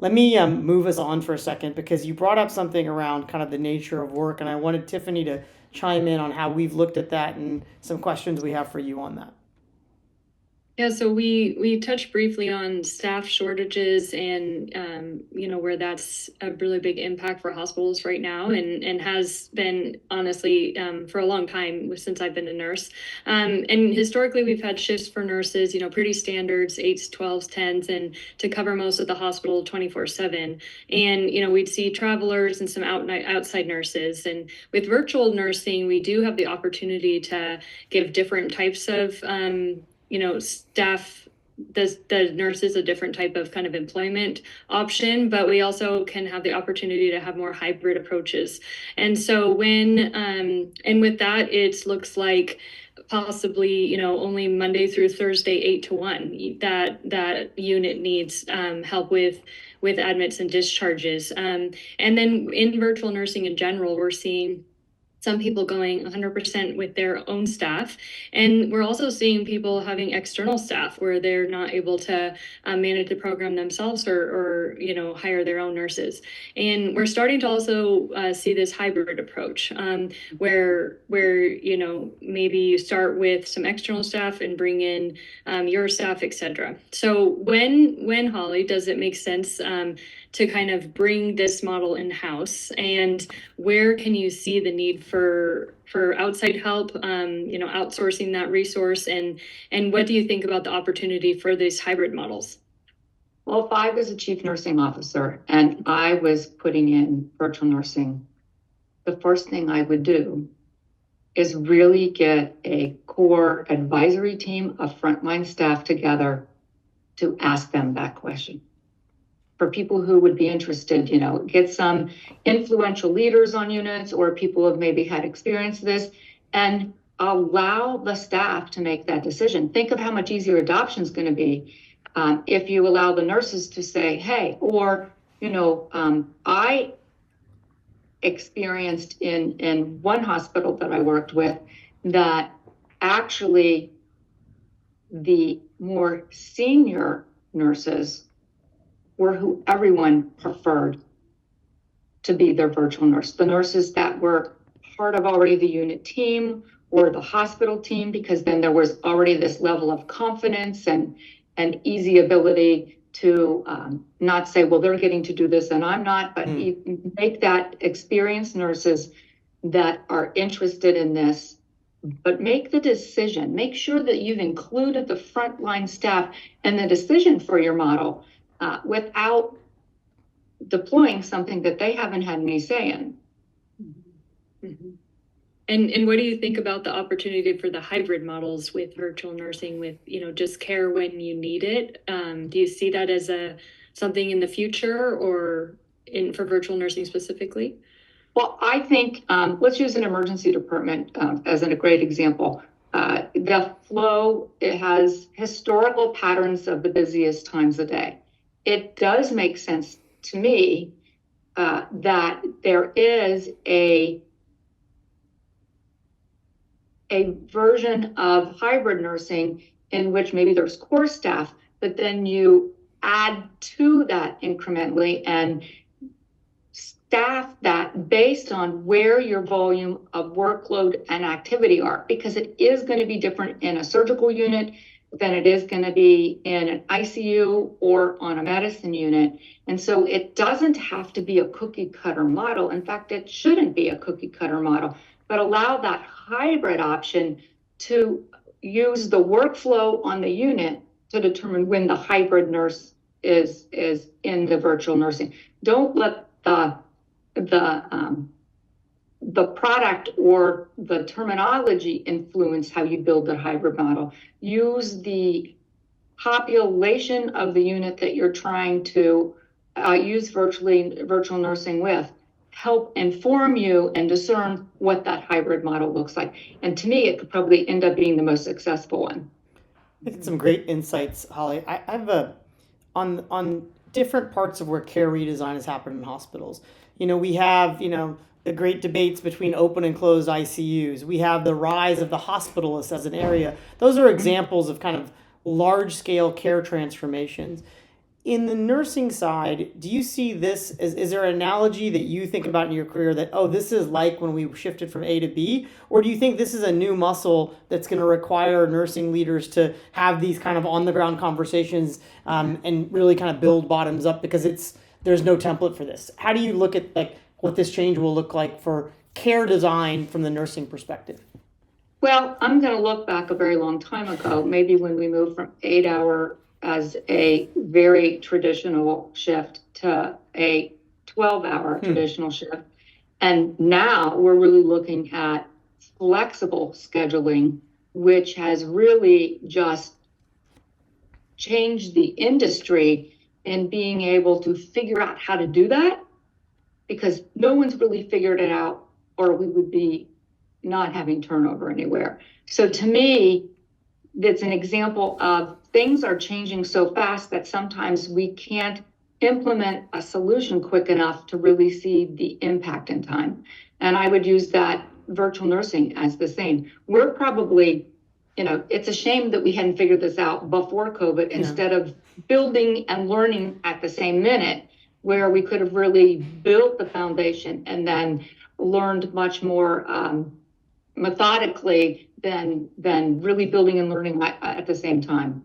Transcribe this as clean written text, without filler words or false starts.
Let me move us on for a second because you brought up something around kind of the nature of work, and I wanted Tiffany to chime in on how we've looked at that and some questions we have for you on that. Yeah, so we touched briefly on staff shortages and where that's a really big impact for hospitals right now and has been honestly for a long time since I've been a nurse. And historically we've had shifts for nurses, pretty standards, 8s, 12s, 10s, and to cover most of the hospital 24/7. And we'd see travelers and some outside nurses. And with virtual nursing, we do have the opportunity to give different types of staff the nurses a different type of kind of employment option, but we also can have the opportunity to have more hybrid approaches. And so and with that, it looks like possibly only Monday through Thursday 8 to 1 that unit needs help with admits and discharges. And then in virtual nursing in general, we're seeing some people going 100% with their own staff. And we're also seeing people having external staff where they're not able to manage the program themselves or hire their own nurses. And we're starting to also see this hybrid approach where maybe you start with some external staff and bring in your staff, etc. So when Holly, does it make sense to kind of bring this model in-house, and where can you see the need for outside help, outsourcing that resource, and what do you think about the opportunity for these hybrid models? Well, if I was a chief nursing officer and I was putting in virtual nursing, the first thing I would do is really get a core advisory team of frontline staff together to ask them that question. For people who would be interested, get some influential leaders on units or people who have maybe had experience this, and allow the staff to make that decision. Think of how much easier adoption is going to be if you allow the nurses to say, hey, or, I experienced in one hospital that I worked with that actually the more senior nurses were who everyone preferred to be their virtual nurse. The nurses that were part of already the unit team or the hospital team, because then there was already this level of confidence and easy ability to not say, well, they're getting to do this and I'm not, but you make that experienced nurses that are interested in this, but make the decision. Make sure that you've included the frontline staff in the decision for your model. Without deploying something that they haven't had any say in. Mm-hmm. And what do you think about the opportunity for the hybrid models with virtual nursing, with just care when you need it? Do you see that as something in the future, or for virtual nursing specifically? Well, I think let's use an emergency department as a great example. The flow, it has historical patterns of the busiest times a day. It does make sense to me that there is a version of hybrid nursing in which maybe there's core staff, but then you add to that incrementally and staff that based on where your volume of workload and activity are, because it is going to be different in a surgical unit than it is going to be in an ICU or on a medicine unit. And so it doesn't have to be a cookie cutter model. In fact, it shouldn't be a cookie cutter model, but allow that hybrid option to use the workflow on the unit to determine when the hybrid nurse is in the virtual nursing. Don't let the product or the terminology influence how you build the hybrid model. Use the population of the unit that you're trying to use virtual nursing with, help inform you and discern what that hybrid model looks like. And to me, it could probably end up being the most successful one. I think some great insights, Holly. I have on different parts of where care redesign has happened in hospitals. We have the great debates between open and closed ICUs. We have the rise of the hospitalist as an area. Those are examples of kind of large scale care transformations. In the nursing side, do you see this as, is there an analogy that you think about in your career that, oh, this is like when we shifted from A to B? Or do you think this is a new muscle that's going to require nursing leaders to have these kind of on the ground conversations, and really kind of build bottoms up, because there's no template for this? How do you look at like what this change will look like for care design from the nursing perspective? Well, I'm going to look back a very long time ago, maybe when we moved from 8 hour as a very traditional shift to a 12-hour traditional shift. And now we're really looking at flexible scheduling, which has really just changed the industry in being able to figure out how to do that, because no one's really figured it out, or we would be not having turnover anywhere. So to me, that's an example of things are changing so fast that sometimes we can't implement a solution quick enough to really see the impact in time. And I would use that virtual nursing as the same. We're probably, it's a shame that we hadn't figured this out before COVID, instead of building and learning at the same minute, where we could have really built the foundation and then learned much more methodically than really building and learning at the same time.